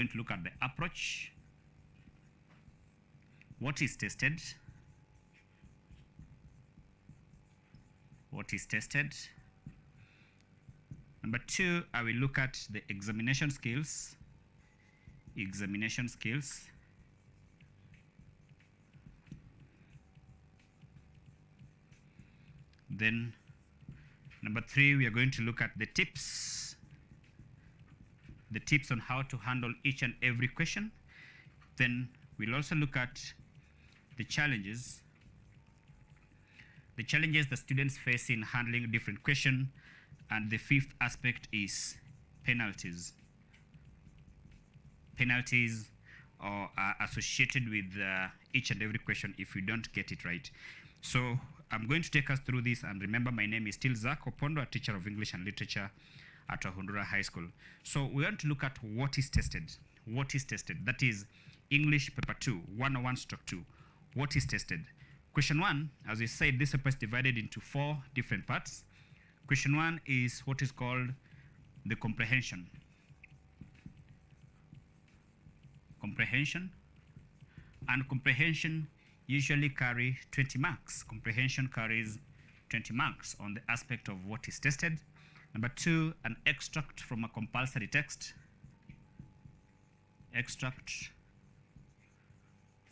going to look at the approach. What is tested? What is tested? Number 2, I will look at the examination skills. Examination skills. Then number 3, we are going to look at the tips. The tips on how to handle each and every question. Then we'll also look at the challenges. The challenges the students face in handling different questions. And the 5th aspect is penalties. Penalties are associated with each and every question if you don't get it right. So I'm going to take us through this, and remember, my name is still Zach Opondo, a teacher of English and Literature at Ahundura High School. So we want to look at what is tested. What is tested? That is English Paper 2, 101/2. What is tested? Question 1, as we said, this paper is divided into 4 different parts. Question 1 is what is called the comprehension. Comprehension. And comprehension usually carry 20 marks. Comprehension carries 20 marks on the aspect of what is tested. Number 2, an extract from a compulsory text. Extract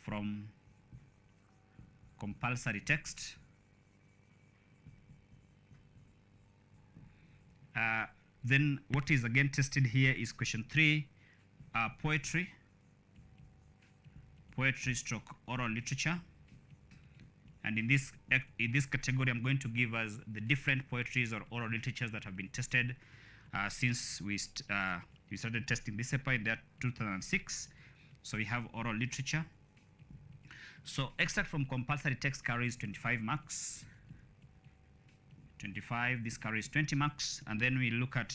from compulsory text. Then what is again tested here is question 3, poetry. Poetry stroke oral literature. And in this category, I'm going to give us the different poetries or oral literatures that have been tested since we started testing this paper in 2006. So we have oral literature. So extract from compulsory text carries 25 marks. 25, this carries 20 marks. And then we look at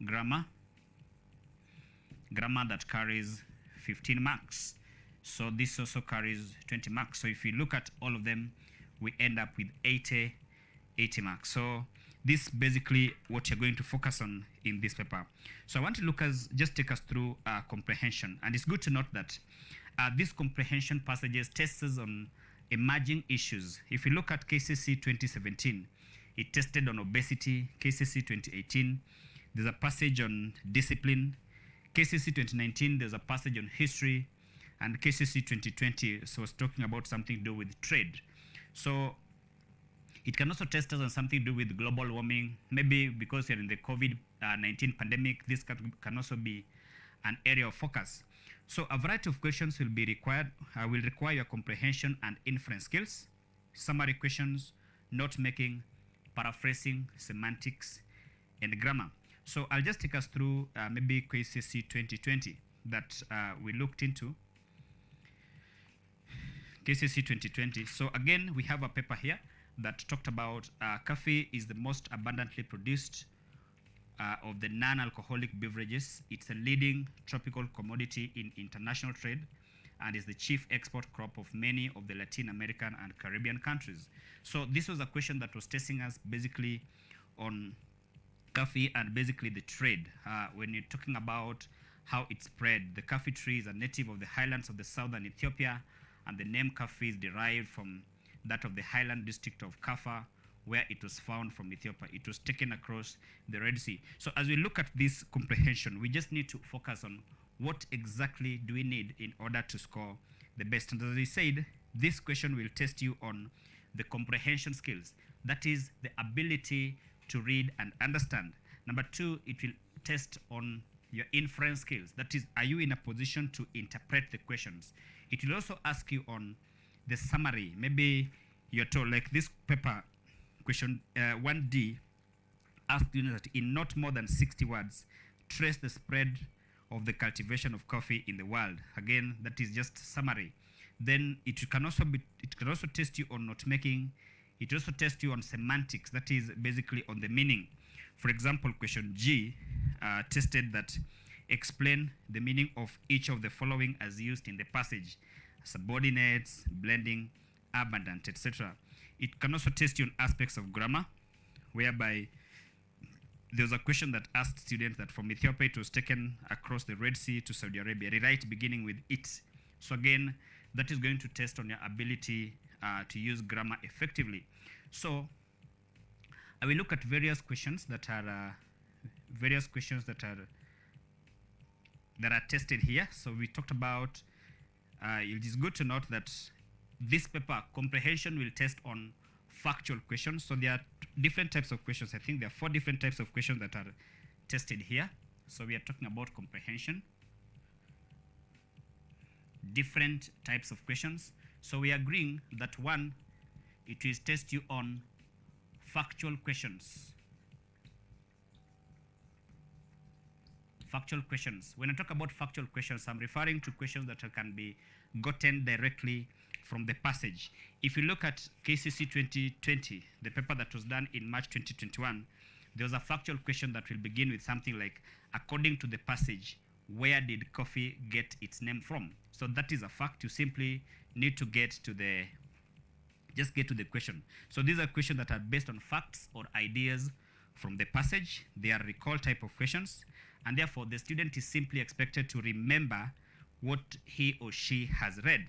grammar. Grammar that carries 15 marks. So this also carries 20 marks. So if you look at all of them, we end up with 80 marks. So this basically what you're going to focus on in this paper. So I want to just take us through comprehension. And it's good to note that this comprehension passages tests us on emerging issues. If you look at KCC 2017, it tested on obesity. KCC 2018, there's a passage on discipline. KCC 2019, there's a passage on history. And KCC 2020 so was talking about something to do with trade. So it can also test us on something to do with global warming. Maybe because you're in the COVID-19 pandemic, this can also be an area of focus. So a variety of questions will be required. Will require your comprehension and inference skills, summary questions, note making, paraphrasing, semantics, and grammar. So I'll just take us through maybe KCC 2020 that we looked into. KCC 2020. So again, we have a paper here that talked about coffee is the most abundantly produced of the non-alcoholic beverages. It's a leading tropical commodity in international trade and is the chief export crop of many of the Latin American and Caribbean countries. So this was a question that was testing us basically on coffee and basically the trade. When you're talking about how it spread, the coffee tree is a native of the highlands of the southern Ethiopia, and the name coffee is derived from that of the highland district of Kaffa, where it was found from Ethiopia. It was taken across the Red Sea. So as we look at this comprehension, we just need to focus on what exactly do we need in order to score the best. And as I said, this question will test you on the comprehension skills. That is the ability to read and understand. Number 2, it will test on your inference skills. That is, are you in a position to interpret the questions? It will also ask you on the summary. Maybe you're told, like this paper, question 1D, asked you that in not more than 60 words, trace the spread of the cultivation of coffee in the world. Again, that is just summary. Then it can also test you on note making. It also tests you on semantics, that is basically on the meaning. For example, question G tested that explain the meaning of each of the following as used in the passage: subordinates, blending, abundant, etc. It can also test you on aspects of grammar, whereby there was a question that asked students that from Ethiopia it was taken across the Red Sea to Saudi Arabia. Rewrite beginning with it. So again, that is going to test on your ability to use grammar effectively. So I will look at various questions that are tested here. So we talked about. It is good to note that this paper comprehension will test on factual questions. So there are different types of questions. I think there are 4 different types of questions that are tested here. So we are talking about comprehension, different types of questions. So we are agreeing that 1, it will test you on factual questions. Factual questions. When I talk about factual questions, I'm referring to questions that can be gotten directly from the passage. If you look at KCC 2020, the paper that was done in March 2021, there was a factual question that will begin with something like, according to the passage, where did coffee get its name from? So that is a fact. You simply need to get to the question. So these are questions that are based on facts or ideas from the passage. They are recall type of questions, and therefore the student is simply expected to remember what he or she has read.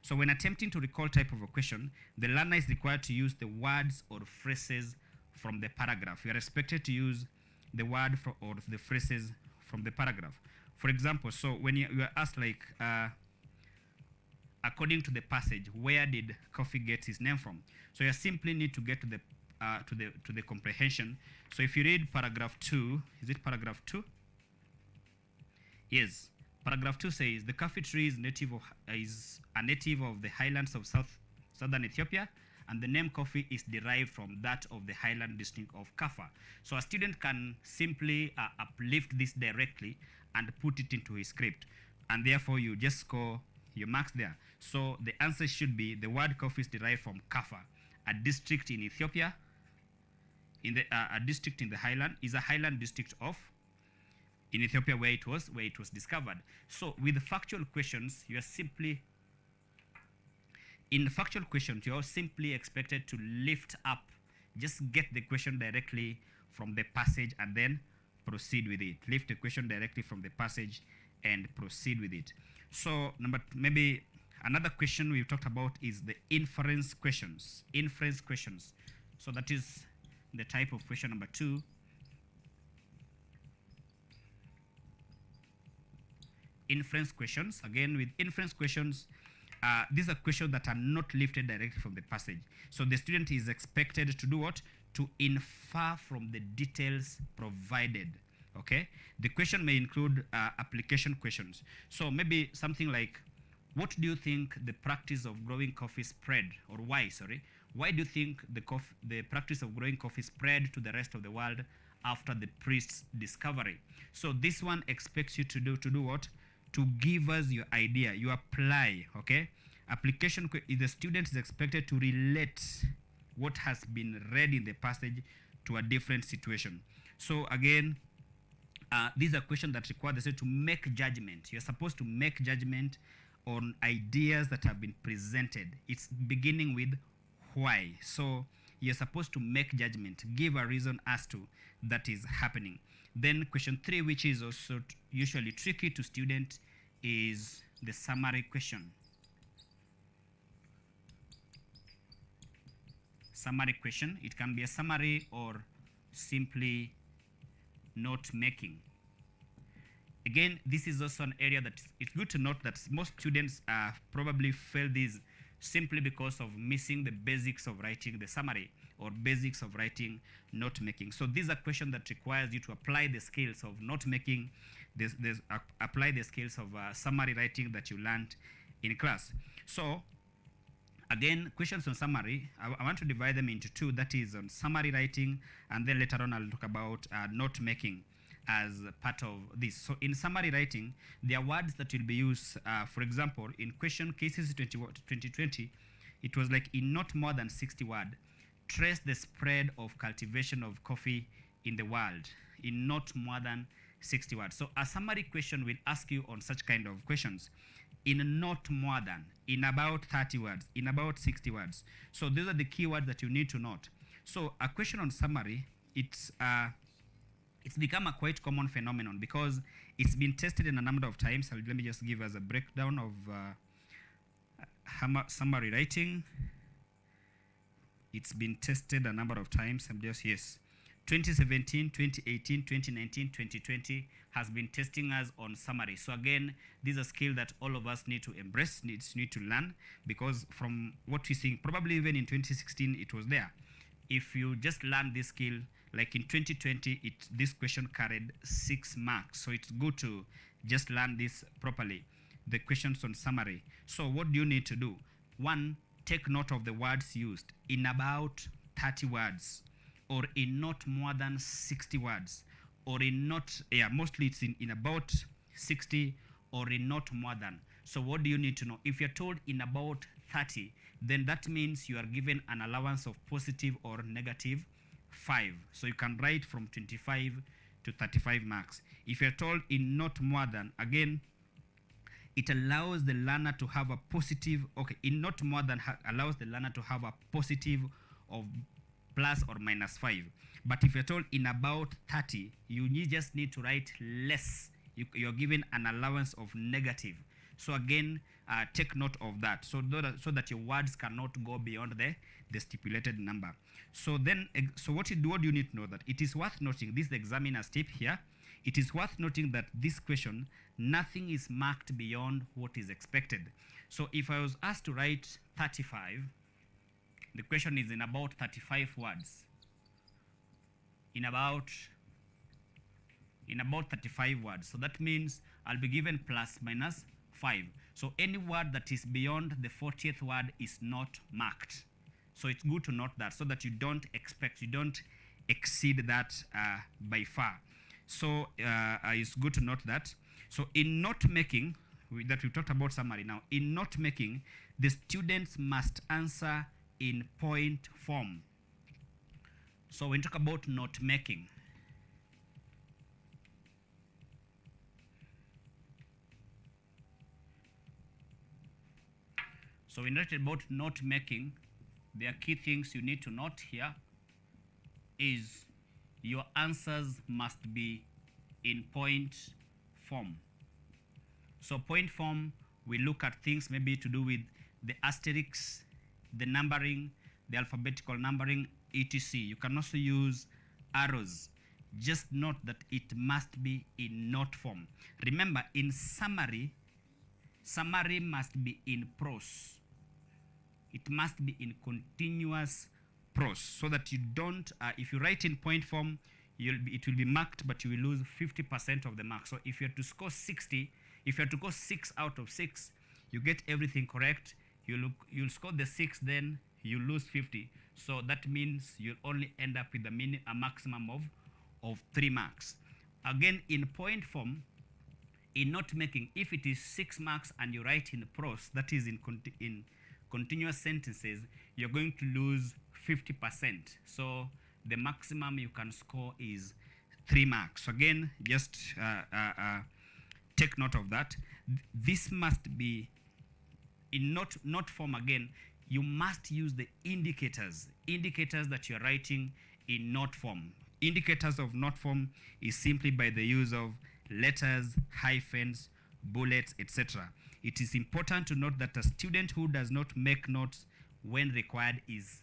So when attempting to recall type of a question, the learner is required to use the words or phrases from the paragraph. You are expected to use the word or the phrases from the paragraph. For example, so when you are asked like, according to the passage, where did coffee get his name from? So you simply need to get to the comprehension. So if you read paragraph 2, is it paragraph 2? Yes. Paragraph 2 says the coffee tree is a native of the highlands of southern Ethiopia, and the name coffee is derived from that of the highland district of Kaffa. So a student can simply uplift this directly and put it into his script, and therefore you just score your marks there. So the answer should be the word coffee is derived from Kaffa, a district in Ethiopia. A district in the highland is a highland district of in Ethiopia where it was discovered. So with the factual questions, you are simply expected to lift up, just get the question directly from the passage and then proceed with it. Lift the question directly from the passage and proceed with it. So maybe another question we've talked about is the inference questions. Inference questions. So that is the type of question number 2. Inference questions. Again, with inference questions, these are questions that are not lifted directly from the passage. So the student is expected to do what? To infer from the details provided. Okay? The question may include application questions. So maybe something like, what do you think the practice of growing coffee spread, or why, sorry? Why do you think the practice of growing coffee spread to the rest of the world after the priest's discovery? So this one expects you to do what? To give us your idea. You apply, okay? Application, the student is expected to relate what has been read in the passage to a different situation. So again, these are questions that require the student to make judgment. You're supposed to make judgment on ideas that have been presented. It's beginning with why. So you're supposed to make judgment, give a reason as to that is happening. Then question 3, which is also usually tricky to students, is the summary question. Summary question. It can be a summary or simply note making. Again, this is also an area that it's good to note that most students probably fail this simply because of missing the basics of writing the summary or basics of writing note making. So these are questions that requires you to apply the skills of note making, apply the skills of summary writing that you learned in class. So again, questions on summary, I want to divide them into 2. That is on summary writing, and then later on I'll talk about note making as part of this. So in summary writing, there are words that will be used. For example, in question KCC 2020, it was like, in not more than 60 words, trace the spread of cultivation of coffee in the world. In not more than 60 words. So a summary question will ask you on such kind of questions. In not more than, in about 30 words, in about 60 words. So those are the keywords that you need to note. So a question on summary, it's It's become a quite common phenomenon because it's been tested in a number of times. So let me just give us a breakdown of summary writing. It's been tested a number of times. I'm just, yes. 2017, 2018, 2019, 2020 has been testing us on summary. So again, this is a skill that all of us need to embrace, need to learn, because from what we see, probably even in 2016 it was there. If you just learn this skill, like in 2020, this question carried 6 marks. So it's good to just learn this properly, the questions on summary. So what do you need to do? One, take note of the words used in about 30 words, or in not more than 60 words, or in not, mostly it's in about 60, or in not more than. So what do you need to know? If you're told in about 30, then that means you are given an allowance of positive or negative 5. So you can write from 25 to 35 marks. If you're told in not more than, again, it allows the learner to have a positive, in not more than allows the learner to have a positive of plus or minus 5. But if you're told in about 30, you just need to write less. You're given an allowance of negative. So again, take note of that, so that your words cannot go beyond the stipulated number. So then, what do you need to know? That it is worth noting, this is the examiner's tip here, it is worth noting that this question, nothing is marked beyond what is expected. So if I was asked to write 35, the question is in about 35 words. In about 35 words. So that means I'll be given plus minus 5. So any word that is beyond the 40th word is not marked. So it's good to note that, so that you don't exceed that by far. So it's good to note that. So in note making, that we talked about summary now, in note making, the students must answer in point form. So when we talk about note making, so when we talk about note making, there are key things you need to note here is your answers must be in point form. So point form, we look at things maybe to do with the asterisks, the numbering, the alphabetical numbering, etc. You can also use arrows. Just note that it must be in note form. Remember, in summary must be in prose. It must be in continuous prose, so that you don't, if you write in point form, it will be marked, but you will lose 50% of the mark. So if you have to score 60, if you have to go 6 out of 6, you get everything correct, you'll score the 6, then you lose 50. So that means you'll only end up with a maximum of 3 marks. Again, in point form, in note making, if it is 6 marks and you write in prose, that is in continuous sentences, you're going to lose 50%. So the maximum you can score is 3 marks. So again, just take note of that. This must be in note form. Again, you must use the indicators that you're writing in note form. Indicators of note form is simply by the use of letters, hyphens, bullets, etc. It is important to note that a student who does not make notes when required is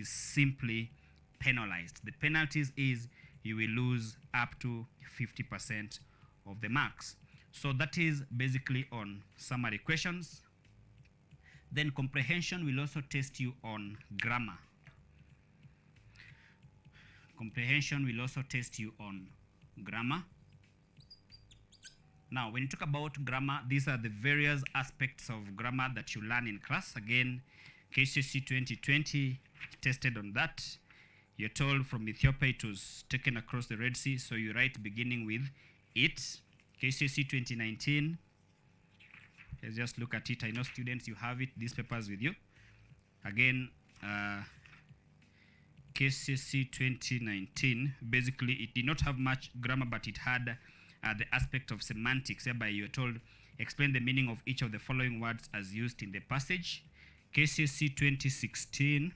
simply penalized. The penalties is you will lose up to 50% of the marks. So that is basically on summary questions. Then comprehension will also test you on grammar. Comprehension will also test you on grammar. Now, when you talk about grammar, these are the various aspects of grammar that you learn in class. Again, KCSE 2020 tested on that. You're told from Ethiopia it was taken across the Red Sea, so you write beginning with it. KCSE 2019, let's just look at it. I know students, you have it, these papers with you. Again, KCSE 2019, basically it did not have much grammar, but it had the aspect of semantics, whereby you're told, explain the meaning of each of the following words as used in the passage. KCSE 2016,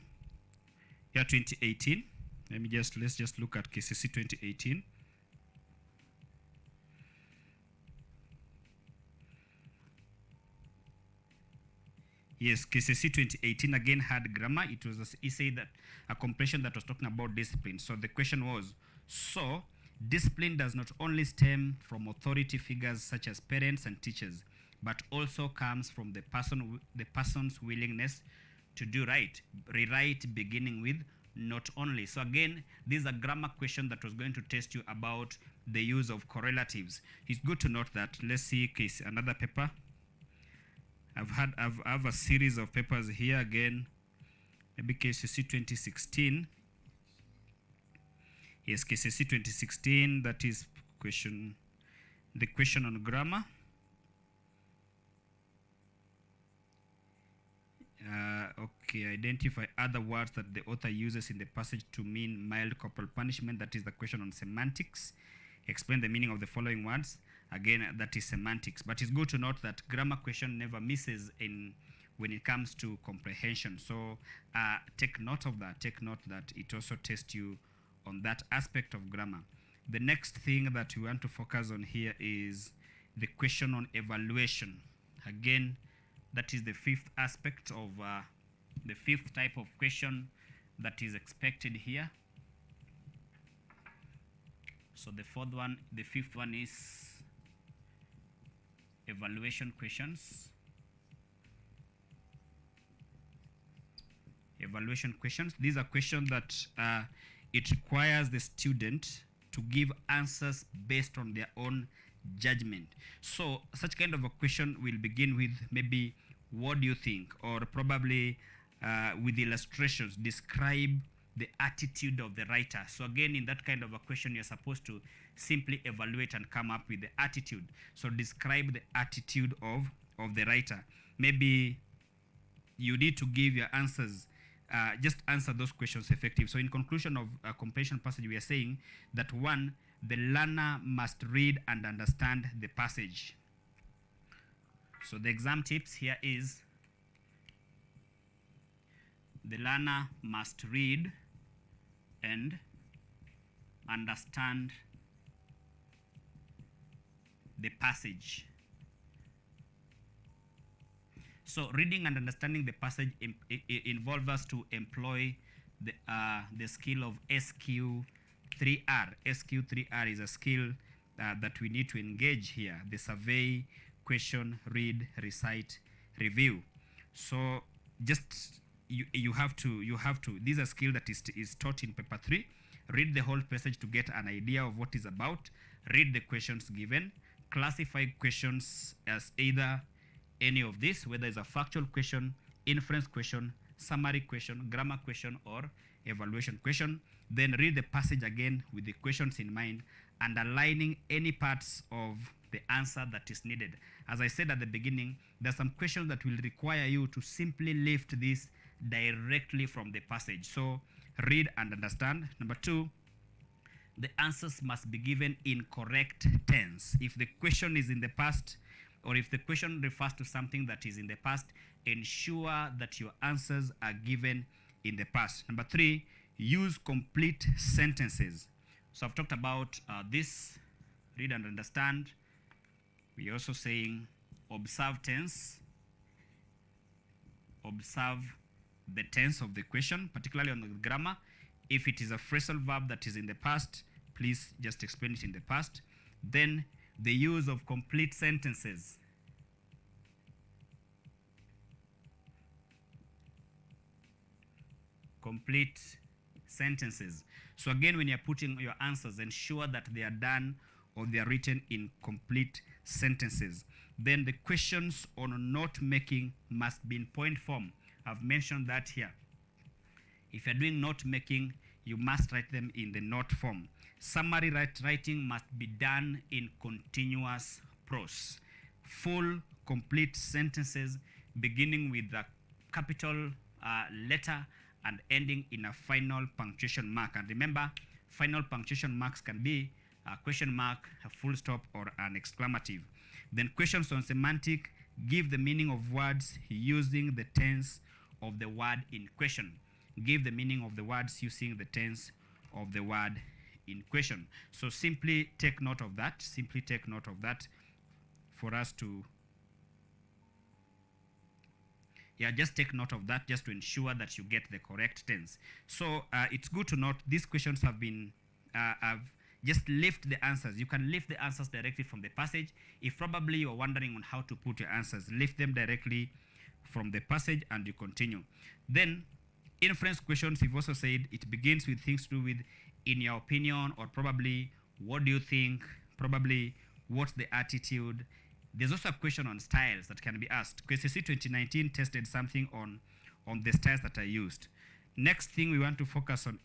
2018. Let's just look at KCSE 2018. Yes, KCC 2018 again had grammar. It was it said that a comprehension that was talking about discipline. So the question was, so discipline does not only stem from authority figures such as parents and teachers, but also comes from the person's willingness to do right. Rewrite beginning with not only. So again, this is a grammar question that was going to test you about the use of correlatives. It's good to note that. Let's see case another paper. I have a series of papers here again. Maybe KCC 2016. Yes, KCC 2016. That is the question on grammar. Okay, identify other words that the author uses in the passage to mean mild corporal punishment. That is the question on semantics. Explain the meaning of the following words. Again, that is semantics. But it's good to note that grammar question never misses when it comes to comprehension. So take note of that. Take note that it also tests you on that aspect of grammar. The next thing that we want to focus on here is the question on evaluation. Again, that is the fifth aspect of the fifth type of question that is expected here. So the fifth one is evaluation questions. Evaluation questions. These are questions that it requires the student to give answers based on their own judgment. So such kind of a question will begin with maybe, what do you think? Or probably with illustrations, describe the attitude of the writer. So again, in that kind of a question, you're supposed to simply evaluate and come up with the attitude. So describe the attitude of the writer. Maybe you need to give your answers, just answer those questions effective. So in conclusion of a comprehension passage, we are saying that one, the learner must read and understand the passage. So the exam tips here is, the learner must read and understand the passage. So reading and understanding the passage involves us to employ the skill of SQ3R. SQ3R is a skill that we need to engage here. The survey, question, read, recite, review. So just you have to these are skills that is taught in paper 3. Read the whole passage to get an idea of what is about. Read the questions given. Classify questions as either any of this, whether it's a factual question, inference question, summary question, grammar question, or evaluation question. Then read the passage again with the questions in mind, underlining any parts of the answer that is needed. As I said at the beginning, there are some questions that will require you to simply lift this directly from the passage. So read and understand. Number 2, the answers must be given in correct tense. If the question is in the past, or if the question refers to something that is in the past, ensure that your answers are given in the past. Number 3, use complete sentences. So I've talked about this, read and understand. We're also saying observe tense. Observe the tense of the question, particularly on the grammar. If it is a phrasal verb that is in the past, please just explain it in the past. Then the use of complete sentences. Complete sentences. So again, when you're putting your answers, ensure that they are done or they are written in complete sentences. Then the questions on note making must be in point form. I've mentioned that here. If you're doing note making, you must write them in the note form. Summary writing must be done in continuous prose. Full, complete sentences beginning with a capital letter and ending in a final punctuation mark. And remember, final punctuation marks can be a question mark, a full stop, or an exclamative. Then questions on semantic, give the meaning of words using the tense of the word in question. Give the meaning of the words using the tense of the word in question. So simply take note of that. Simply take note of that for us to, Yeah, just take note of that just to ensure that you get the correct tense. So it's good to note these questions have been, just lift the answers. You can lift the answers directly from the passage. If probably you're wondering on how to put your answers, lift them directly from the passage and you continue. Then inference questions, we've also said it begins with things to do with in your opinion, or probably what do you think, probably what's the attitude. There's also a question on styles that can be asked. KCC 2019 tested something on the styles that I used. Next thing we want to focus on,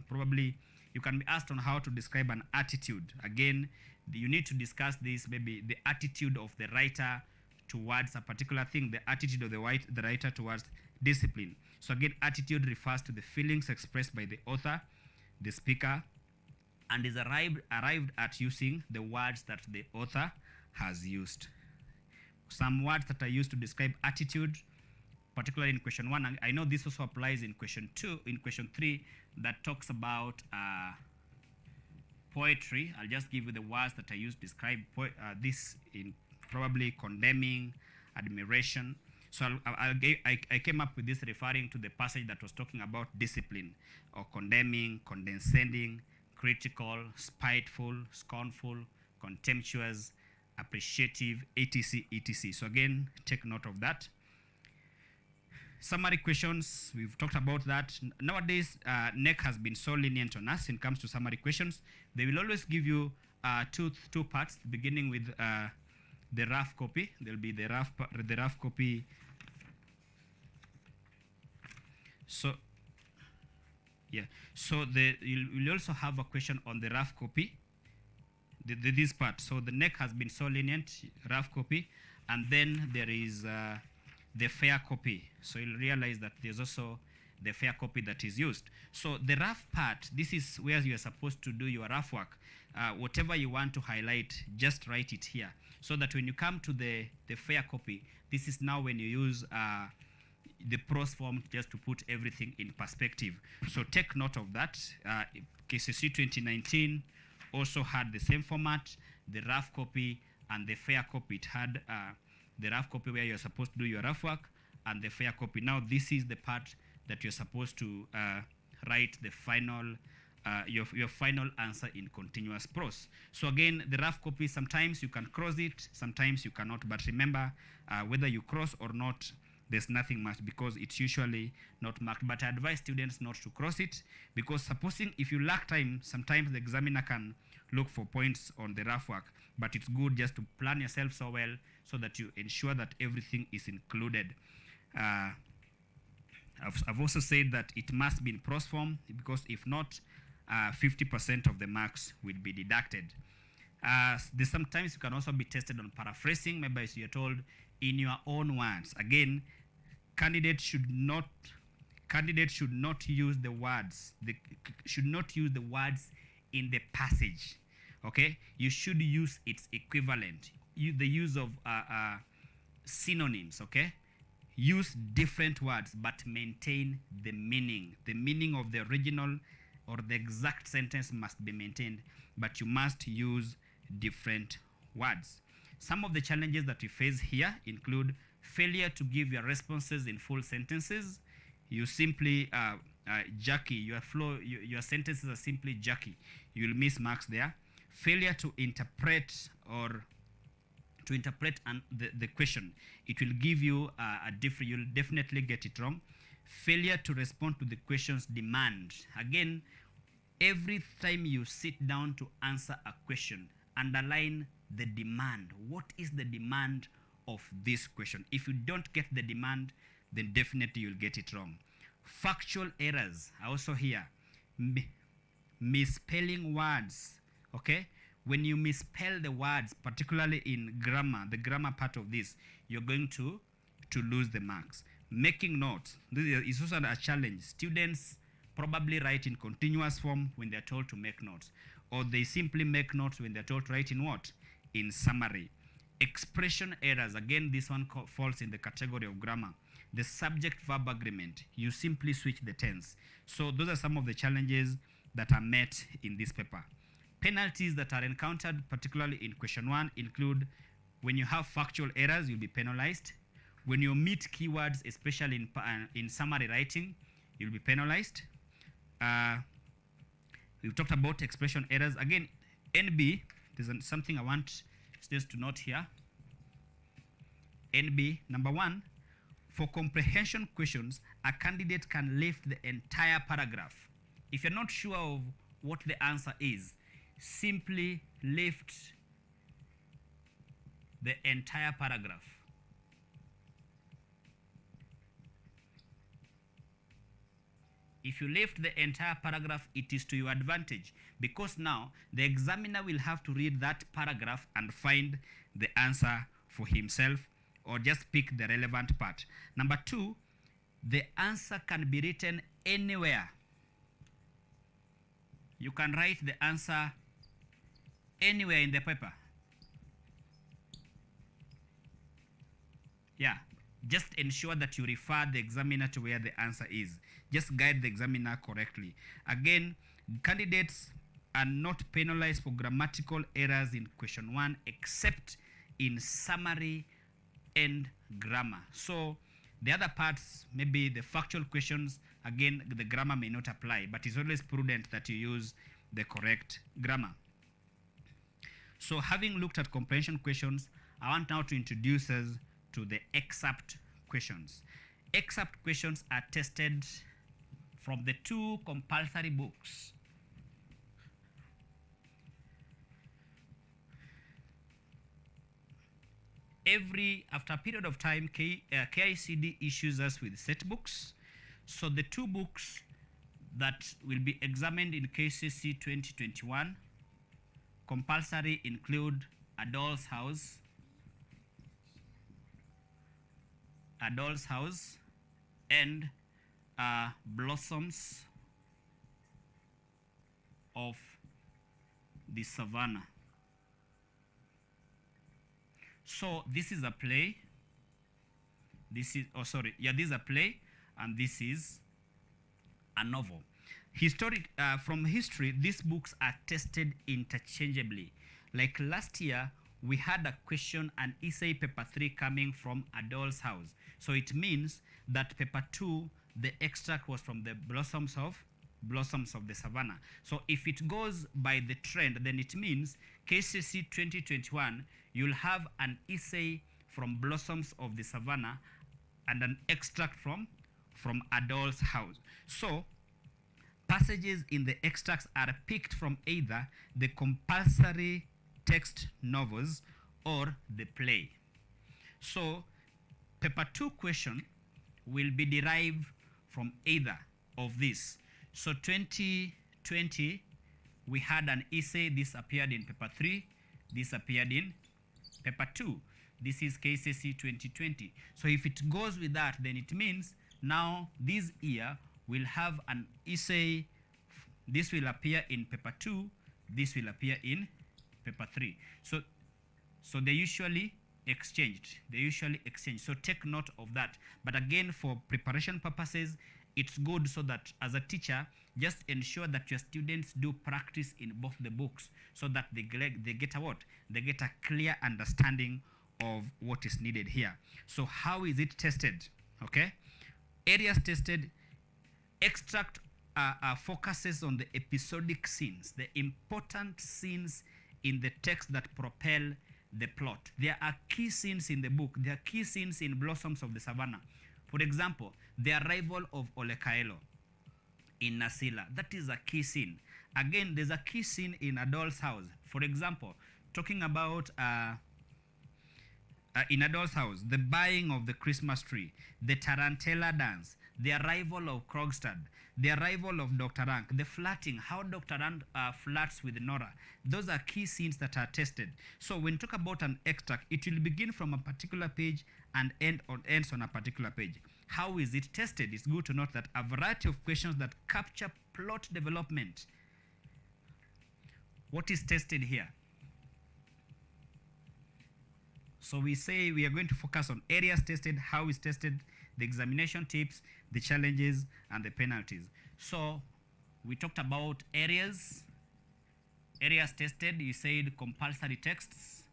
probably you can be asked on how to describe an attitude. Again, you need to discuss this, maybe the attitude of the writer towards a particular thing, the attitude of the writer towards discipline. So again, attitude refers to the feelings expressed by the author, the speaker, and is arrived at using the words that the author has used. Some words that are used to describe attitude, particularly in question 1, and I know this also applies in question 2, in question 3, that talks about poetry. I'll just give you the words that I used to describe this in probably condemning, admiration. So I came up with this referring to the passage that was talking about discipline, or condemning, condescending, critical, spiteful, scornful, contemptuous, appreciative, etc., etc. So again, take note of that. Summary questions, we've talked about that. Nowadays, NEC has been so lenient on us when it comes to summary questions. They will always give you two parts, beginning with the rough copy. There'll be the rough copy. So yeah, so you'll also have a question on the rough copy, this part. So the NEC has been so lenient, rough copy, and then there is the fair copy. So you'll realize that there's also the fair copy that is used. So the rough part, this is where you are supposed to do your rough work. Whatever you want to highlight, just write it here, so that when you come to the fair copy, this is now when you use the prose form just to put everything in perspective. So take note of that. KCC 2019 also had the same format, the rough copy and the fair copy. It had the rough copy where you're supposed to do your rough work, and the fair copy. Now this is the part that you're supposed to write the final, your final answer in continuous prose. So again, the rough copy, sometimes you can cross it, sometimes you cannot. But remember, whether you cross or not, there's nothing much, because it's usually not marked. But I advise students not to cross it, because supposing if you lack time, sometimes the examiner can look for points on the rough work. But it's good just to plan yourself so well, so that you ensure that everything is included. I've also said that it must be in prose form, because if not, 50% of the marks will be deducted. Sometimes you can also be tested on paraphrasing. Maybe as you're told in your own words. Again, candidates should not use the words. They should not use the words in the passage. Okay, you should use its equivalent. The use of synonyms. Okay, use different words but maintain the meaning. The meaning of the original or the exact sentence must be maintained, but you must use different words. Some of the challenges that we face here include failure to give your responses in full sentences. You simply jerky, your sentences are simply jerky. You'll miss marks there. Failure to interpret the question. It will give you you'll definitely get it wrong. Failure to respond to the question's demand. Again, every time you sit down to answer a question, underline the demand. What is the demand of this question? If you don't get the demand, then definitely you'll get it wrong. Factual errors are also here. Misspelling words. Okay? When you misspell the words, particularly in grammar, the grammar part of this, you're going to lose the marks. Making notes. This is also a challenge. Students probably write in continuous form when they're told to make notes, or they simply make notes when they're told to write in what? In summary. Expression errors. Again, this one falls in the category of grammar. The subject-verb agreement. You simply switch the tense. So those are some of the challenges that are met in this paper. Penalties that are encountered, particularly in question 1, include when you have factual errors, you'll be penalized. When you omit keywords, especially in summary writing, you'll be penalized. We've talked about expression errors. Again, NB, there's something I want students to note here. NB, number 1, for comprehension questions, a candidate can lift the entire paragraph. If you're not sure of what the answer is, simply lift the entire paragraph. If you lift the entire paragraph, it is to your advantage, because now the examiner will have to read that paragraph and find the answer for himself, or just pick the relevant part. Number 2, the answer can be written anywhere. You can write the answer anywhere in the paper. Yeah, just ensure that you refer the examiner to where the answer is. Just guide the examiner correctly. Again, candidates are not penalized for grammatical errors in question 1, except in summary and grammar. So the other parts, maybe the factual questions, again, the grammar may not apply, but it's always prudent that you use the correct grammar. So having looked at comprehension questions, I want now to introduce us to the excerpt questions. Excerpt questions are tested from the 2 compulsory books. After a period of time, KICD issues us with set books. So the 2 books that will be examined in KCC 2021 compulsory include A Doll's House, and Blossoms of the Savannah. So this is a play. This is a play, and this is a novel. From history, these books are tested interchangeably. Like last year, we had a question, an essay paper 3 coming from A Doll's House. So it means that paper 2, the extract was from the Blossoms of the Savannah. So if it goes by the trend, then it means KCC 2021, you'll have an essay from Blossoms of the Savannah and an extract from A Doll's House. So passages in the extracts are picked from either the compulsory text novels or the play. So paper 2 question will be derived from either of these. So 2020, we had an essay. This appeared in paper 3. This appeared in paper 2. This is KCC 2020. So if it goes with that, then it means now this year we'll have an essay. This will appear in paper 2. This will appear in paper 3. So they usually exchanged. So take note of that. But again, for preparation purposes, it's good so that as a teacher, just ensure that your students do practice in both the books, so that they get a what? They get a clear understanding of what is needed here. So how is it tested? Okay, areas tested. Extract focuses on the episodic scenes, the important scenes in the text that propel the plot. There are key scenes in the book. There are key scenes in Blossoms of the Savannah. For example, the arrival of Olekaelo in Nasila. That is a key scene. Again, there's a key scene in A Doll's House. For example, talking about in A Doll's House, the buying of the Christmas tree, the Tarantella dance, the arrival of Krogstad, the arrival of Dr. Rank, the flirting, how Dr. Rank flirts with Nora. Those are key scenes that are tested. So when you talk about an extract, it will begin from a particular page and ends on a particular page. How is it tested? It's good to note that a variety of questions that capture plot development. What is tested here? So we say we are going to focus on areas tested, how is tested, the examination tips, the challenges, and the penalties. So we talked about areas. Areas tested, you said compulsory texts.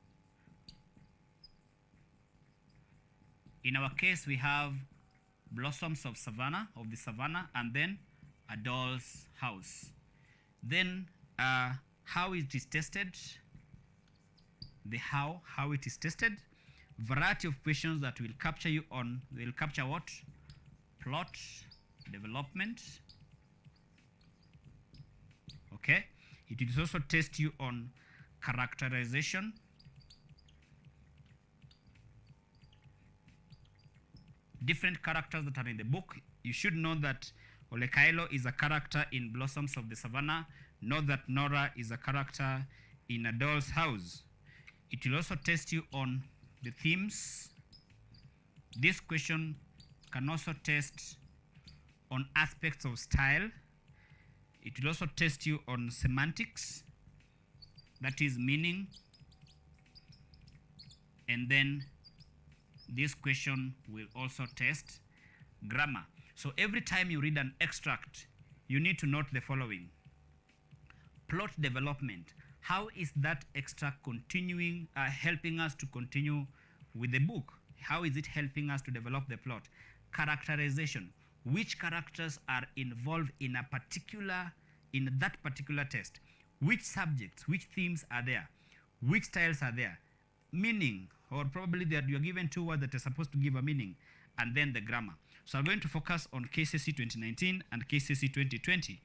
In our case, we have Blossoms of Savannah, of the Savannah, and then A Doll's House. Then how it is tested, the how it is tested, variety of questions that will capture you on, will capture what? Plot development. Okay. It will also test you on characterization, different characters that are in the book. You should know that Olekailo is a character in Blossoms of the Savannah. Know that Nora is a character in A Doll's House. It will also test you on the themes. This question can also test on aspects of style. It will also test you on semantics, that is meaning. And then this question will also test grammar. So every time you read an extract, you need to note the following. Plot development. How is that extract continuing, helping us to continue with the book? How is it helping us to develop the plot? Characterization. Which characters are involved in a particular, in that particular test? Which subjects, which themes are there? Which styles are there? Meaning, or probably that you are given two words that are supposed to give a meaning, and then the grammar. So I'm going to focus on KCSE 2019 and KCSE 2020.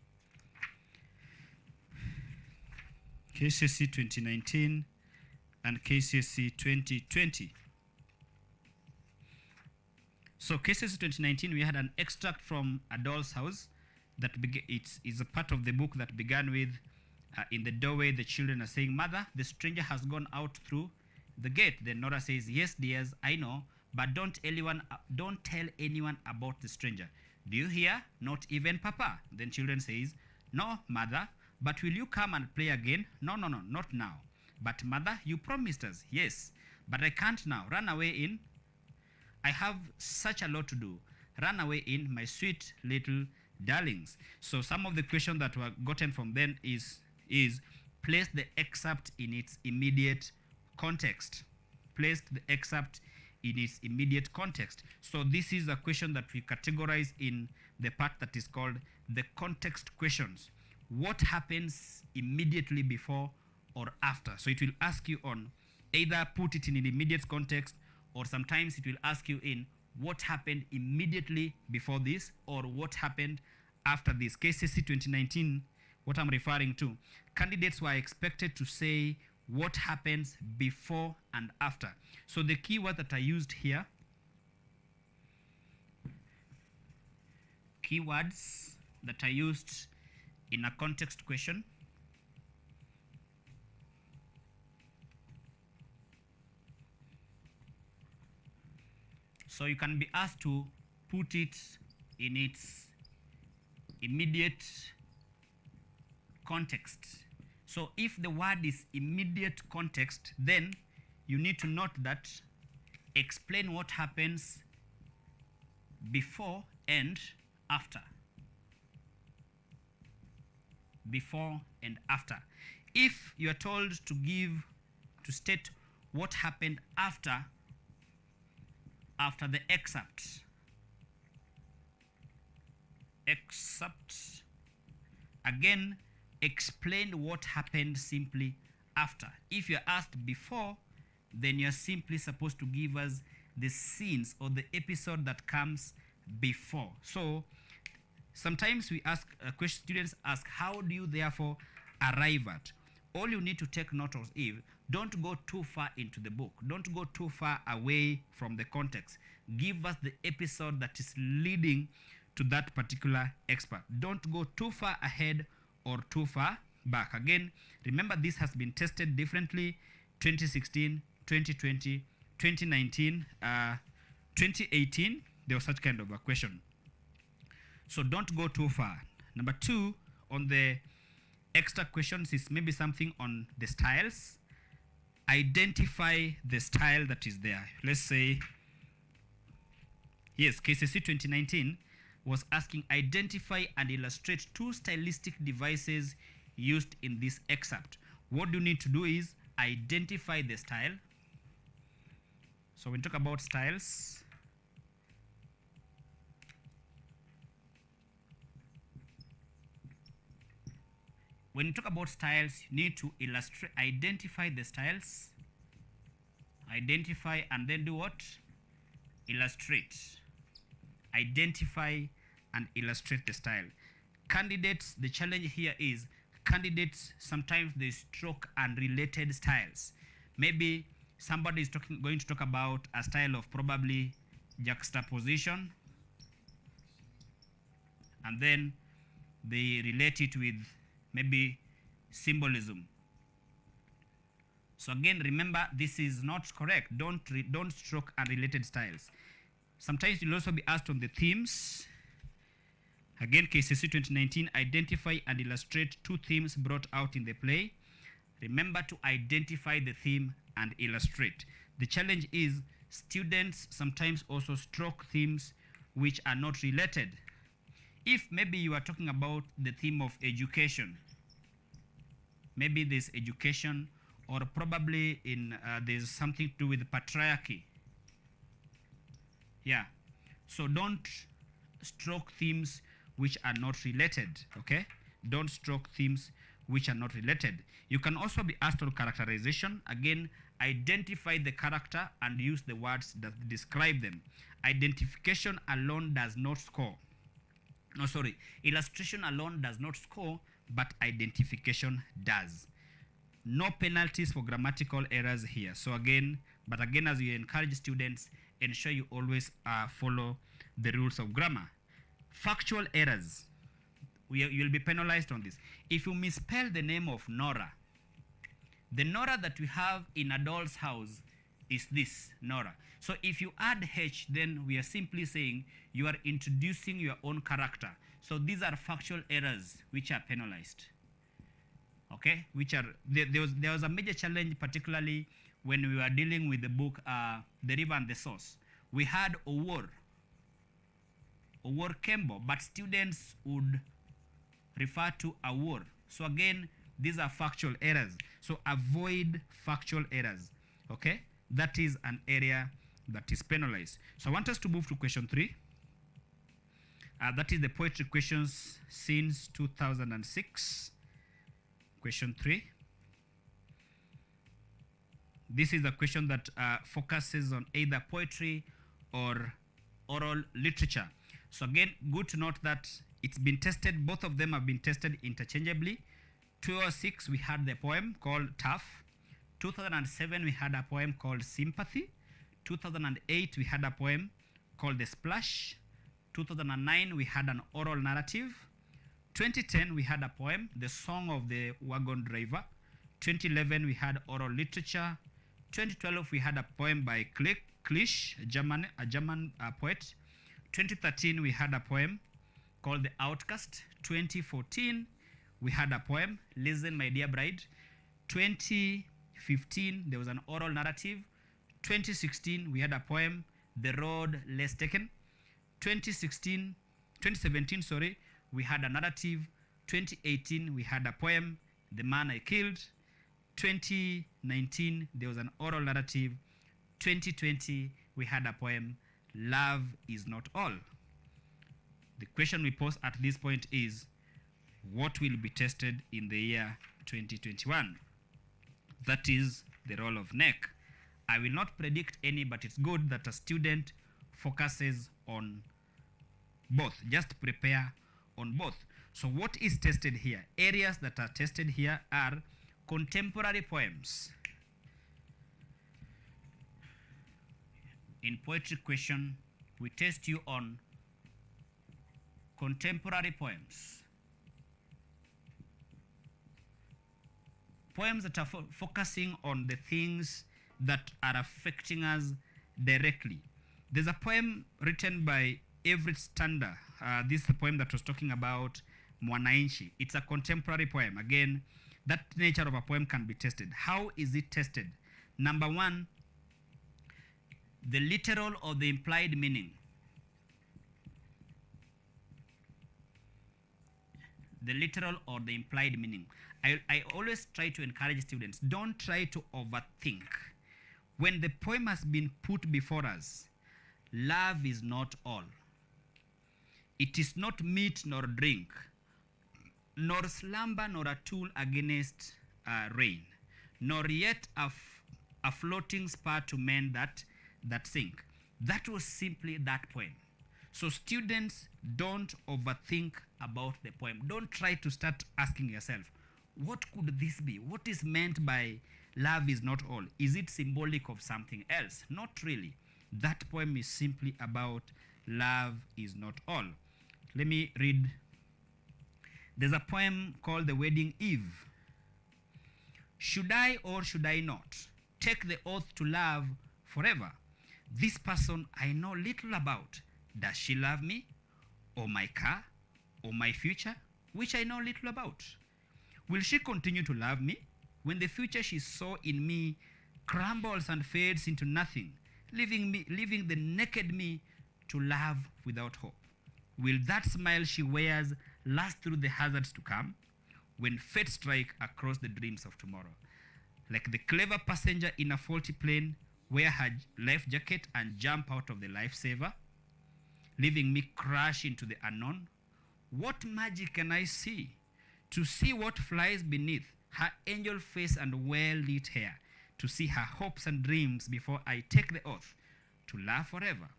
KCSE 2019 and KCSE 2020. So KCSE 2019, we had an extract from A Doll's House that is a part of the book that began with, in the doorway the children are saying, "Mother, the stranger has gone out through the gate." Then Nora says, "Yes, dears, I know, but don't tell anyone about the stranger. Do you hear? Not even Papa." Then children says, "No, Mother, but will you come and play again?" "No, not now." "But Mother, you promised us." "Yes, but I can't now. Run away in. I have such a lot to do. Run away in, my sweet little darlings." So some of the questions that were gotten from them is place the excerpt in its immediate context. Place the excerpt in its immediate context. So this is a question that we categorize in the part that is called the context questions. What happens immediately before or after? So it will ask you on either put it in an immediate context, or sometimes it will ask you in what happened immediately before this or what happened after this. KCSE 2019, what I'm referring to, candidates were expected to say what happens before and after. So the keywords that are used here, keywords that are used in a context question, so you can be asked to put it in its immediate context. So if the word is immediate context, then you need to note that explain what happens before and after. Before and after. If you are told to state what happened after the excerpt, again, explain what happened simply after. If you're asked before, then you're simply supposed to give us the scenes or the episode that comes before. So sometimes we ask students ask, how do you therefore arrive at? All you need to take note of is, don't go too far into the book. Don't go too far away from the context. Give us the episode that is leading to that particular expert. Don't go too far ahead or too far back. Again, remember this has been tested differently. 2016, 2020, 2019, 2018, there was such kind of a question. So don't go too far. Number two, on the extra questions is maybe something on the styles. Identify the style that is there. Let's say, yes, KCSE 2019 was asking identify and illustrate two stylistic devices used in this excerpt. What you need to do is identify the style. So when we talk about styles, When you talk about styles, you need to illustrate, identify the styles, identify, and then do what? Illustrate. Identify and illustrate the style. Candidates, the challenge here is candidates sometimes they stroke unrelated styles. Maybe somebody is going to talk about a style of probably juxtaposition, and then they relate it with maybe symbolism. So again, remember, this is not correct. Don't stroke unrelated styles. Sometimes you'll also be asked on the themes. Again, KCC 2019, identify and illustrate 2 themes brought out in the play. Remember to identify the theme and illustrate. The challenge is students sometimes also stroke themes which are not related. If maybe you are talking about the theme of education, maybe there's education, or probably there's something to do with patriarchy. Yeah, so don't stroke themes which are not related, okay? Don't stroke themes which are not related. You can also be asked on characterization. Again, identify the character and use the words that describe them. Identification alone does not score. No, sorry, illustration alone does not score, but identification does. No penalties for grammatical errors here. So again, as you encourage students, ensure you always follow the rules of grammar. Factual errors, you'll be penalized on this. If you misspell the name of Nora, the Nora that we have in a doll's house is this Nora. So if you add H, then we are simply saying you are introducing your own character. So these are factual errors which are penalized. Okay, there was a major challenge, particularly when we were dealing with the book The River and the Source. We had Owor Kembo, but students would refer to Awor. So again, these are factual errors. So avoid factual errors. Okay, that is an area that is penalized. So I want us to move to question 3. That is the poetry questions since 2006. Question 3. This is a question that focuses on either poetry or oral literature. So again, good to note that it's been tested. Both of them have been tested interchangeably. 2006, we had the poem called Tough. 2007, we had a poem called Sympathy. 2008, we had a poem called The Splash. 2009, we had an oral narrative. 2010, we had a poem, The Song of the Wagon Driver. 2011, we had oral literature. 2012, we had a poem by Klisch, a German poet. 2013, we had a poem called The Outcast. 2014, we had a poem, Listen, My Dear Bride. 2015, there was an oral narrative. 2016, we had a poem, The Road Less Taken. 2017, we had a narrative. 2018, we had a poem, The Man I Killed. 2019, there was an oral narrative. 2020, we had a poem, Love Is Not All. The question we pose at this point is, what will be tested in the year 2021? That is the role of NEC. I will not predict any, but it's good that a student focuses on both. Just prepare on both. So what is tested here? Areas that are tested here are contemporary poems. In poetry question, we test you on contemporary poems. Poems that are focusing on the things that are affecting us directly. There's a poem written by Everett Stander. This is the poem that was talking about Mwananchi. It's a contemporary poem. Again, that nature of a poem can be tested. How is it tested? Number 1, the literal or the implied meaning. The literal or the implied meaning. I always try to encourage students, don't try to overthink. When the poem has been put before us, love is not all. It is not meat nor drink. nor slumber nor a tool against rain, nor yet a floating spar to mend that sink. That was simply that poem. So students, don't overthink about the poem. Don't try to start asking yourself, what could this be? What is meant by love is not all? Is it symbolic of something else? Not really. That poem is simply about love is not all. Let me read. There's a poem called The Wedding Eve. Should I or should I not take the oath to love forever? This person I know little about. Does she love me, or my car, or my future, which I know little about? Will she continue to love me when the future she saw in me crumbles and fades into nothing, leaving the naked me to love without hope? Will that smile she wears last through the hazards to come, when fate strike across the dreams of tomorrow? Like the clever passenger in a faulty plane, wear her life jacket and jump out of the lifesaver, leaving me crash into the unknown? What magic can I see to see what flies beneath her angel face and well-lit hair, to see her hopes and dreams before I take the oath to love forever?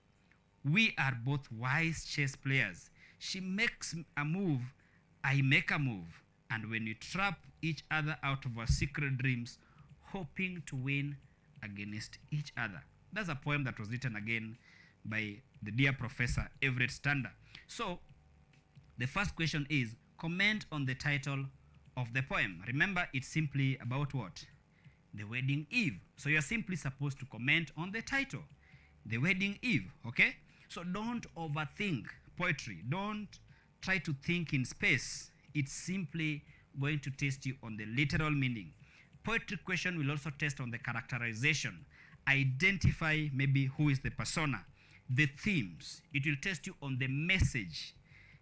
We are both wise chess players. She makes a move, I make a move, and when we trap each other out of our secret dreams, hoping to win against each other. That's a poem that was written again by the dear Professor Everett Stander. So the first question is, comment on the title of the poem. Remember, it's simply about what? The Wedding Eve. So you're simply supposed to comment on the title, The Wedding Eve, okay? So don't overthink poetry. Don't try to think in space. It's simply going to test you on the literal meaning. Poetry question will also test on the characterization. Identify maybe who is the persona. The themes. It will test you on the message,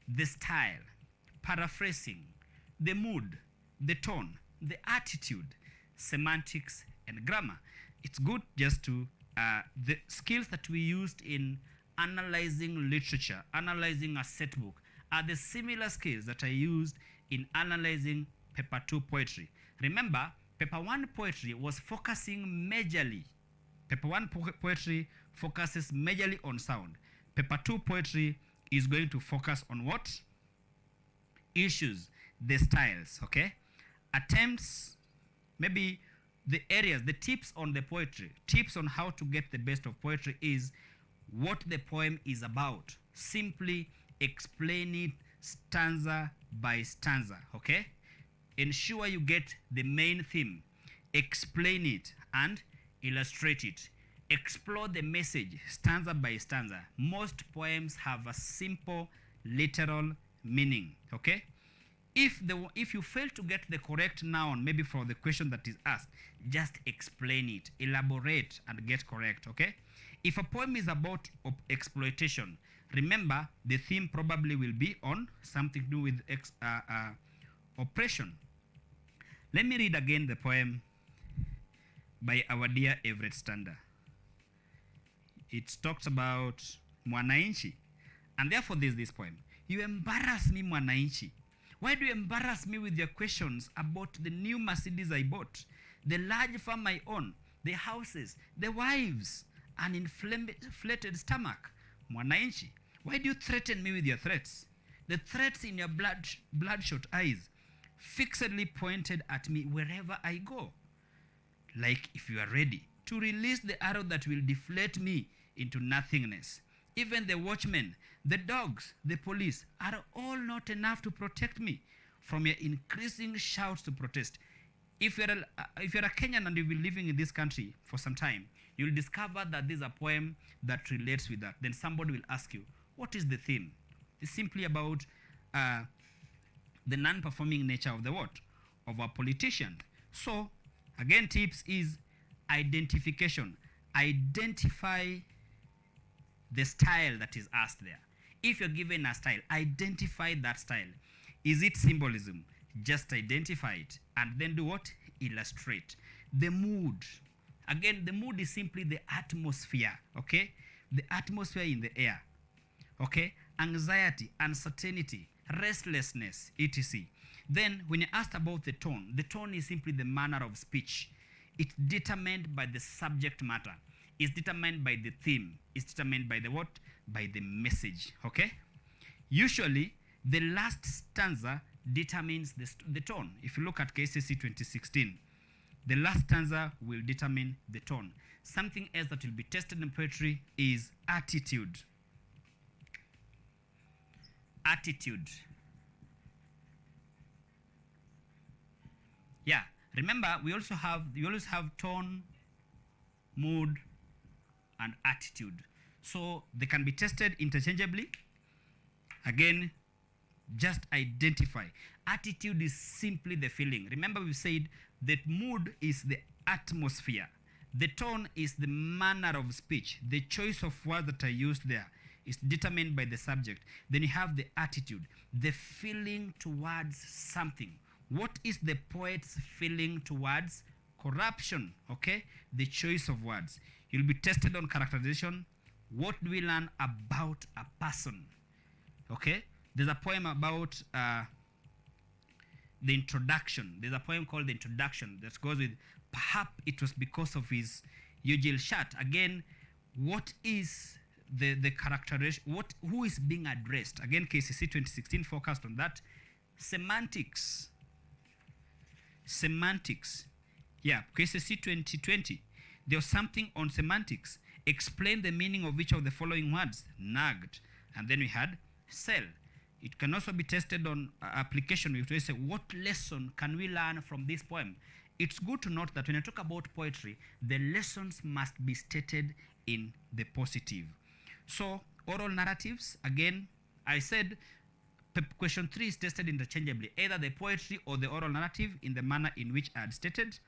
the style, paraphrasing, the mood, the tone, the attitude, semantics, and grammar. It's good just to, the skills that we used in analyzing literature, analyzing a set book, are the similar skills that I used in analyzing paper 2 poetry. Remember, paper 1 poetry was focusing majorly. Paper 1 poetry focuses majorly on sound. Paper 2 poetry is going to focus on what? Issues, the styles, okay? Attempts, maybe the areas, the tips on the poetry, tips on how to get the best of poetry is what the poem is about. Simply explain it stanza by stanza, okay? Ensure you get the main theme. Explain it and illustrate it. Explore the message stanza by stanza. Most poems have a simple literal meaning, okay? If you fail to get the correct noun, maybe for the question that is asked, just explain it, elaborate, and get correct, okay? If a poem is about exploitation, remember the theme probably will be on something to do with oppression. Let me read again the poem by our dear Everett Stander. It talks about Mwananchi, and therefore there's this poem. You embarrass me, Mwananchi. Why do you embarrass me with your questions about the new Mercedes I bought, the large farm I own, the houses, the wives, an inflated stomach? Mwananchi, why do you threaten me with your threats? The threats in your bloodshot eyes, fixedly pointed at me wherever I go. Like if you are ready to release the arrow that will deflate me into nothingness. Even the watchmen, the dogs, the police are all not enough to protect me from your increasing shouts to protest. If you're a Kenyan and you've been living in this country for some time, you'll discover that there's a poem that relates with that. Then somebody will ask you, what is the theme? It's simply about the non-performing nature of the what? Of a politician. So, again, tips is identification. Identify the style that is asked there. If you're given a style, identify that style. Is it symbolism? Just identify it. And then do what? Illustrate. The mood. Again, the mood is simply the atmosphere, okay? The atmosphere in the air, okay? Anxiety, uncertainty, restlessness, etc. Then when you're asked about the tone is simply the manner of speech. It's determined by the subject matter. It's determined by the theme. It's determined by the what? By the message, okay? Usually, the last stanza determines the tone. If you look at KCSE 2016, the last stanza will determine the tone. Something else that will be tested in poetry is attitude. Attitude. Yeah, remember we always have tone, mood, and attitude. So they can be tested interchangeably. Again, just identify. Attitude is simply the feeling. Remember we said that mood is the atmosphere. The tone is the manner of speech. The choice of words that are used there is determined by the subject. Then you have the attitude, the feeling towards something. What is the poet's feeling towards corruption? Okay, the choice of words. You'll be tested on characterization. What do we learn about a person? Okay, there's a poem about the introduction. There's a poem called The Introduction that goes with, perhaps it was because of his Ugil shirt. Again, what is the characterization? Who is being addressed? Again, KCC 2016 focused on that. Semantics. Semantics. Yeah, KCC 2020. There was something on semantics. Explain the meaning of each of the following words. Nagged. And then we had sell. It can also be tested on application. We say, what lesson can we learn from this poem? It's good to note that when you talk about poetry, the lessons must be stated in the positive. So, oral narratives, again, I said question 3 is tested interchangeably, either the poetry or the oral narrative in the manner in which I had stated.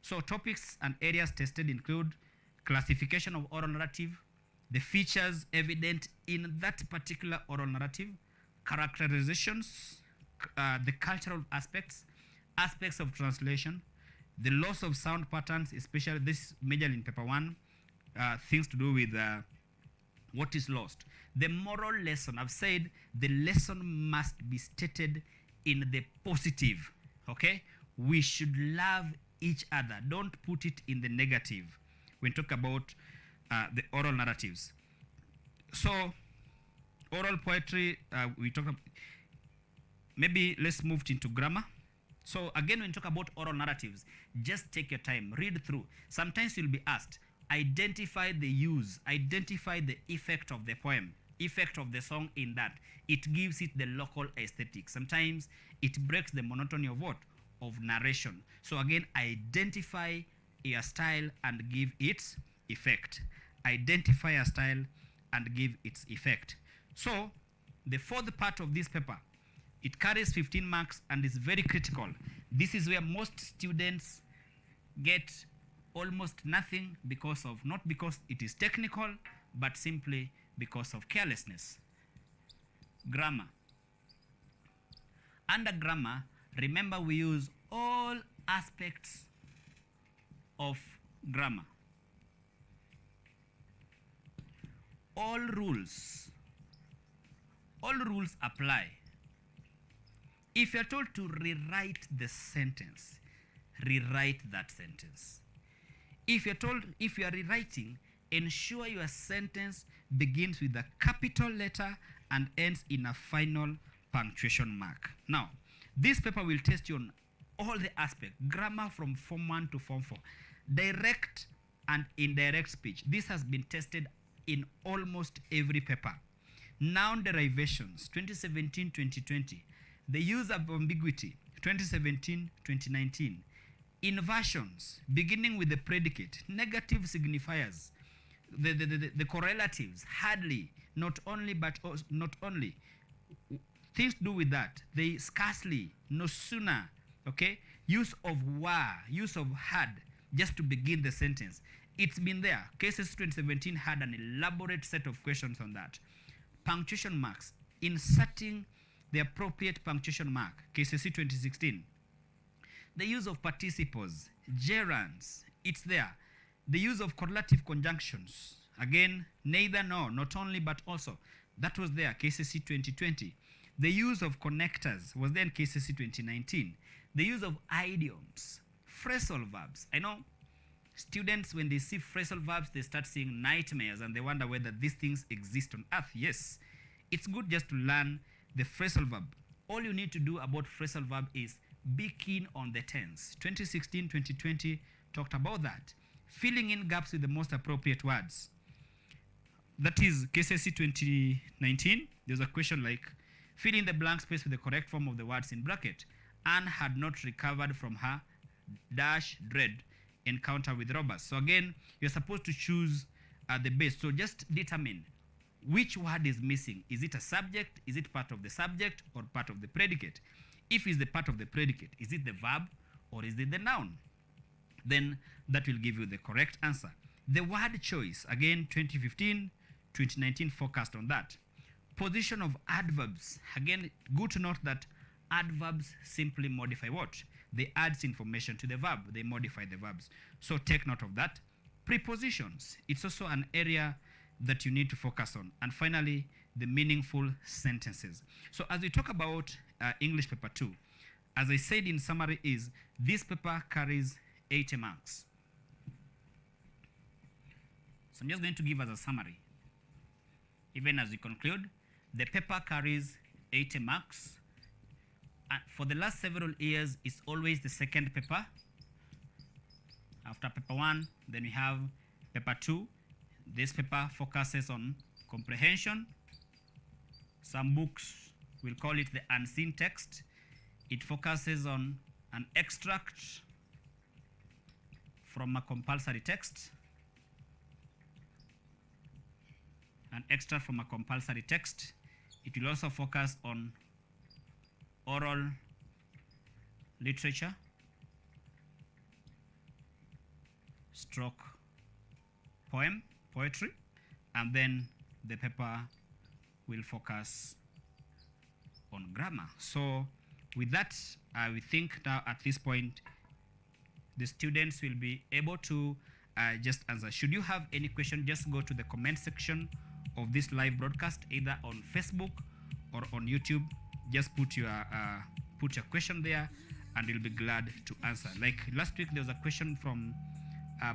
So, topics and areas tested include classification of oral narrative, the features evident in that particular oral narrative, characterizations, the cultural aspects, aspects of translation, the loss of sound patterns, especially this majorly in paper 1, things to do with what is lost. The moral lesson, I've said the lesson must be stated in the positive, okay? We should love each other. Don't put it in the negative when talk about the oral narratives. So, oral poetry, we talk about, maybe let's move into grammar. So again, when you talk about oral narratives, just take your time, read through. Sometimes you'll be asked, identify the use, identify the effect of the poem, effect of the song in that. It gives it the local aesthetic. Sometimes it breaks the monotony of what? Of narration. So again, identify your style and give its effect. Identify a style and give its effect. So the fourth part of this paper, it carries 15 marks and is very critical. This is where most students get almost nothing because of, not because it is technical, but simply because of carelessness. Grammar. Under grammar, remember we use all aspects of grammar. All rules apply. If you're told to rewrite the sentence, rewrite that sentence. If you are rewriting, ensure your sentence begins with a capital letter and ends in a final punctuation mark. Now, this paper will test you on all the aspects, grammar from Form 1 to Form 4, direct and indirect speech. This has been tested in almost every paper. Noun derivations, 2017-2020. The use of ambiguity, 2017-2019. Inversions, beginning with the predicate, negative signifiers, the correlatives, hardly, not only, but also, not only. Things to do with that. They scarcely, no sooner, okay? Use of were, use of had, just to begin the sentence. It's been there. Cases 2017 had an elaborate set of questions on that. Punctuation marks, inserting the appropriate punctuation mark, KCC 2016. The use of participles, gerunds, it's there. The use of correlative conjunctions, again, neither, nor, not only, but also. That was there, KCC 2020. The use of connectors was there in KCSE 2019. The use of idioms, phrasal verbs. I know students, when they see phrasal verbs, they start seeing nightmares and they wonder whether these things exist on earth. Yes, it's good just to learn the phrasal verb. All you need to do about phrasal verb is be keen on the tense. 2016, 2020 talked about that. Filling in gaps with the most appropriate words. That is KCSE 2019. There's a question like, fill in the blank space with the correct form of the words in bracket. Anne had not recovered from her dash dread encounter with robbers. So again, you're supposed to choose the base. So just determine which word is missing. Is it a subject? Is it part of the subject or part of the predicate? If it's the part of the predicate, is it the verb or is it the noun? Then that will give you the correct answer. The word choice, again, 2015, 2019 focused on that. Position of adverbs. Again, good to note that adverbs simply modify what? They add information to the verb. They modify the verbs. So take note of that. Prepositions. It's also an area that you need to focus on. And finally, the meaningful sentences. So as we talk about English paper 2, as I said in summary is, this paper carries 80 marks. So I'm just going to give us a summary. Even as we conclude, the paper carries 80 marks. And for the last several years, it's always the second paper. After paper 1, then we have paper 2. This paper focuses on comprehension. Some books will call it the unseen text. It focuses on an extract from a compulsory text. An extract from a compulsory text. It will also focus on oral literature, stroke poetry, and then the paper will focus on grammar. So with that, we think now at this point, the students will be able to just answer. Should you have any question, just go to the comment section of this live broadcast, either on Facebook or on YouTube. Just put your question there, and we'll be glad to answer. Like last week, there was a question from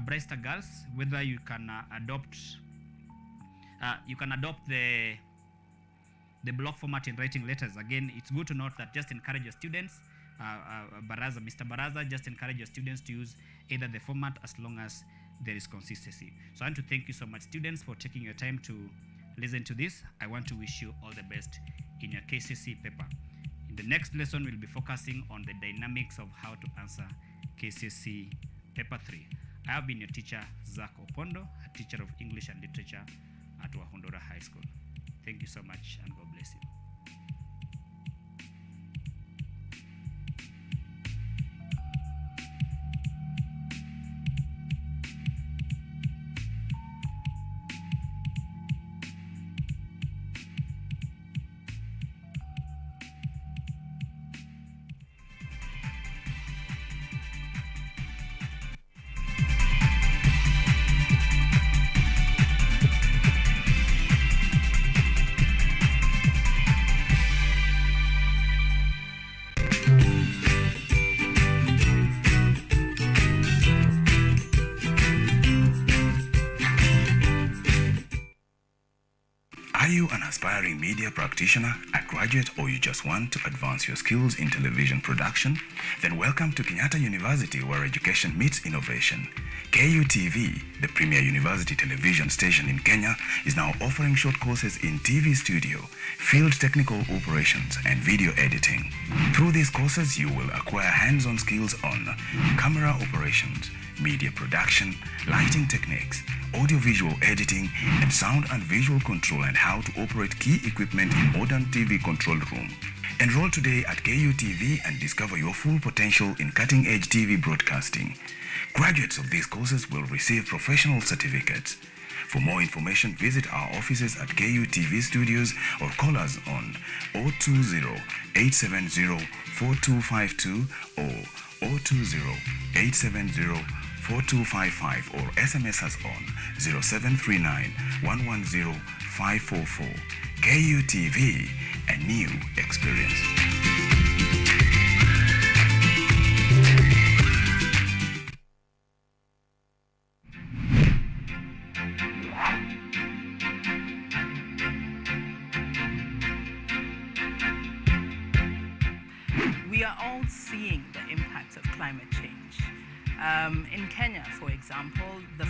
Brewster Girls, whether you can adopt the block format in writing letters. Again, it's good to note that just encourage your students. Mr. Baraza, just encourage your students to use either the format as long as there is consistency. So I want to thank you so much, students, for taking your time to listen to this. I want to wish you all the best in your KCSE paper. In the next lesson, we'll be focusing on the dynamics of how to answer KCSE paper 3. I have been your teacher, Zach Opondo, a teacher of English and Literature at Wahondora High School. Thank you so much, and God bless you. Are you an aspiring media practitioner, a graduate, or you just want to advance your skills in television production? Then welcome to Kenyatta University, where education meets innovation. KUTV, the premier university television station in Kenya, is now offering short courses in TV studio, field technical operations, and video editing. Through these courses, you will acquire hands-on skills on camera operations, media production, lighting techniques, audiovisual editing, and sound and visual control, and how to operate key equipment in modern TV control room. Enroll today at KUTV and discover your full potential in cutting-edge TV broadcasting. Graduates of these courses will receive professional certificates. For more information, visit our offices at KUTV Studios or call us on 020-870-4252 or 020-870-4255 or SMS us on 0739-110-544. KUTV, a new experience. We are all seeing the impacts of climate change. In Kenya, for example, the